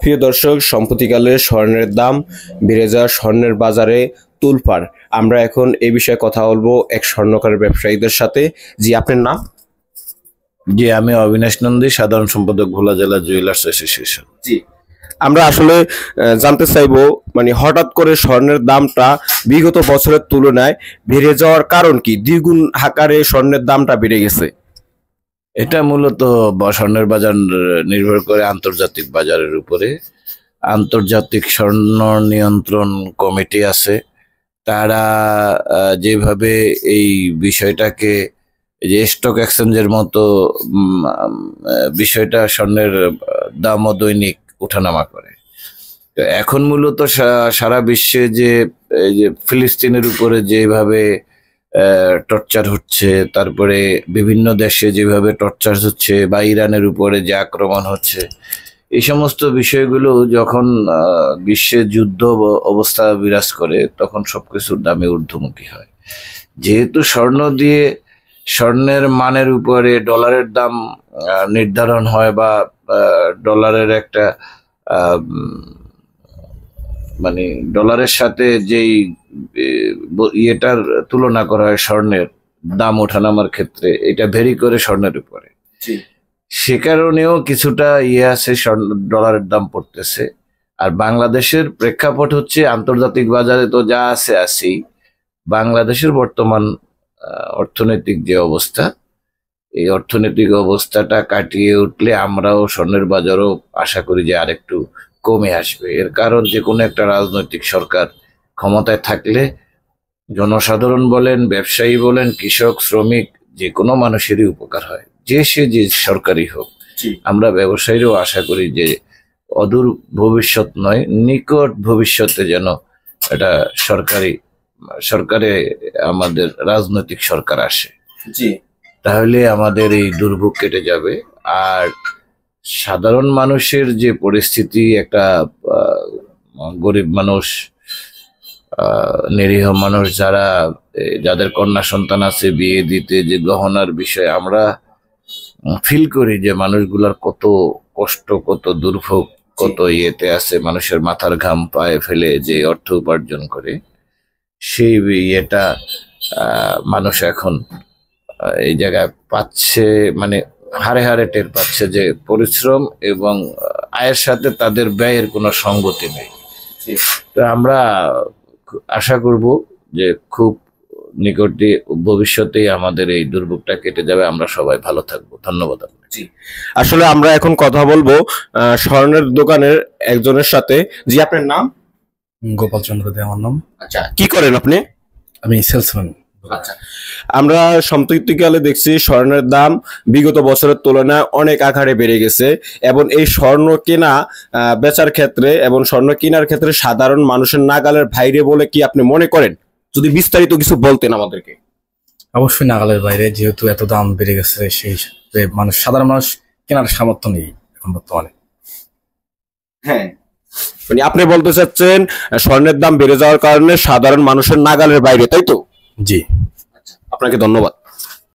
প্রিয় দর্শক, সম্প্রতিকালে স্বর্ণের দাম বেড়ে যাওয়া, স্বর্ণের বাজারে তোলপাড়। আমরা এখন এই বিষয়ে কথা বলবো এক স্বর্ণকার ব্যবসায়ীদের সাথে। জি, আপনার নাম? জি, আমি অবিনাশ নন্দী, সাধারণ সম্পাদক ভোলা জেলা জুয়েলার্স অ্যাসোসিয়েশন। জি, আমরা আসলে জানতে চাইবো, মানে হঠাৎ করে স্বর্ণের দামটা বিগত বছরের তুলনায় বেড়ে যাওয়ার কারণ কি? দ্বিগুণ আকারে স্বর্ণের দামটা বেড়ে গেছে। এটা মূলত স্বর্ণের বাজার নির্ভর করে আন্তর্জাতিক বাজারের উপরে। আন্তর্জাতিক স্বর্ণ নিয়ন্ত্রণ কমিটি আছে, তারা যেভাবে এই বিষয়টাকে, যে স্টক এক্সচেঞ্জের মতো বিষয়টা, স্বর্ণের দামও দৈনিক উঠানামা করে। তো এখন মূলত সারা বিশ্বে যে ফিলিস্তিনের উপরে যেভাবে টর্চার হচ্ছে, তারপরে বিভিন্ন দেশে যেভাবে টর্চার হচ্ছে, বা ইরানের উপরে যে আক্রমণ হচ্ছে, এই সমস্ত বিষয়গুলো যখন বিশ্বে যুদ্ধ অবস্থা বিরাজ করে, তখন সবকিছুর দামে ঊর্ধ্বমুখী হয়। যেহেতু স্বর্ণের মানের উপরে ডলারের দাম নির্ধারণ হয়, বা ডলারের একটা মানে ডলারের সাথে যেই ইয়েটার তুলনা করা হয় স্বর্ণের দাম ওঠানামার ক্ষেত্রে, এটা ভেরি করে স্বর্ণের উপরে। সে কারণেও কিছুটা আছে, ডলারের দাম পড়তেছে। আর বাংলাদেশের প্রেক্ষাপট হচ্ছে, আন্তর্জাতিক বাজারে তো যা আছে আছেই, বাংলাদেশের বর্তমান অর্থনৈতিক যে অবস্থা, এই অর্থনৈতিক অবস্থাটা কাটিয়ে উঠলে আমরাও স্বর্ণের বাজারও আশা করি যে আরেকটু কমে আসবে। এর কারণ, যে কোনো একটা রাজনৈতিক সরকার ক্ষমতায় থাকলে জনসাধারণ বলেন, ব্যবসায়ী বলেন, কৃষক, শ্রমিক, যে কোনো মানুষেরই উপকার হয়, যে সরকারই হোক। আমরা ব্যবসায়ীরাও আশা করি যে অদূর ভবিষ্যৎ নয়, নিকট ভবিষ্যতে যেন এটা সরকারে আমাদের রাজনৈতিক সরকার আসে, তাহলে আমাদের এই দুর্ভোগ কেটে যাবে। আর সাধারণ মানুষের যে পরিস্থিতি, একটা গরিব মানুষ, নিরীহ মানুষ, যাদের কন্যা সন্তান আছে, বিয়ে দিতে যে গহনার বিষয়, আমরা ফিল করি যে মানুষগুলার কত কষ্ট, কত দুর্ভোগ, কত ইয়েতে আছে। মানুষের মাথার ঘাম পায়ে ফেলে যে অর্থ উপার্জন করে, সেই ইয়েটা মানুষ এখন এই জায়গায় পাচ্ছে, মানে হারে হারে টের পাচ্ছে যে পরিশ্রম এবং আয়ের সাথে তাদের ব্যয়ের কোনো সঙ্গতি নেই। তো আমরা আশা করব যে খুব নিকটে ভবিষ্যতেই আমাদের এই দুর্ভোগটা কেটে যাবে, আমরা সবাই ভালো থাকবো। ধন্যবাদ। জি, আসলে আমরা এখন কথা বলবো স্বর্ণের দোকানের একজনের সাথে। জি, আপনার নাম? গোপাল চন্দ্র দে আমার নাম। আচ্ছা, কি করেন আপনি? আমি সেলসম্যান। আচ্ছা, আমরা সম্প্রতিকালে দেখছি স্বর্ণের দাম বিগত বছরের তুলনায় অনেক আকারে বেড়ে গেছে, এবং এই স্বর্ণ কেনা বেচার ক্ষেত্রে এবং স্বর্ণ কেনার ক্ষেত্রে সাধারণ মানুষের নাগালের বাইরে বলে কি আপনি মনে করেন? যদি বিস্তারিত কিছু বলতেন আমাদেরকে। অবশ্যই নাগালের বাইরে, যেহেতু এত দাম বেড়ে গেছে, সেই সাধারণ মানুষ কেনার সামর্থ্য নেই এখন বর্তমানে। হ্যাঁ, মানে আপনি বলতে চাচ্ছেন স্বর্ণের দাম বেড়ে যাওয়ার কারণে সাধারণ মানুষের নাগালের বাইরে, তাই তো? জি, আপনাকে ধন্যবাদ।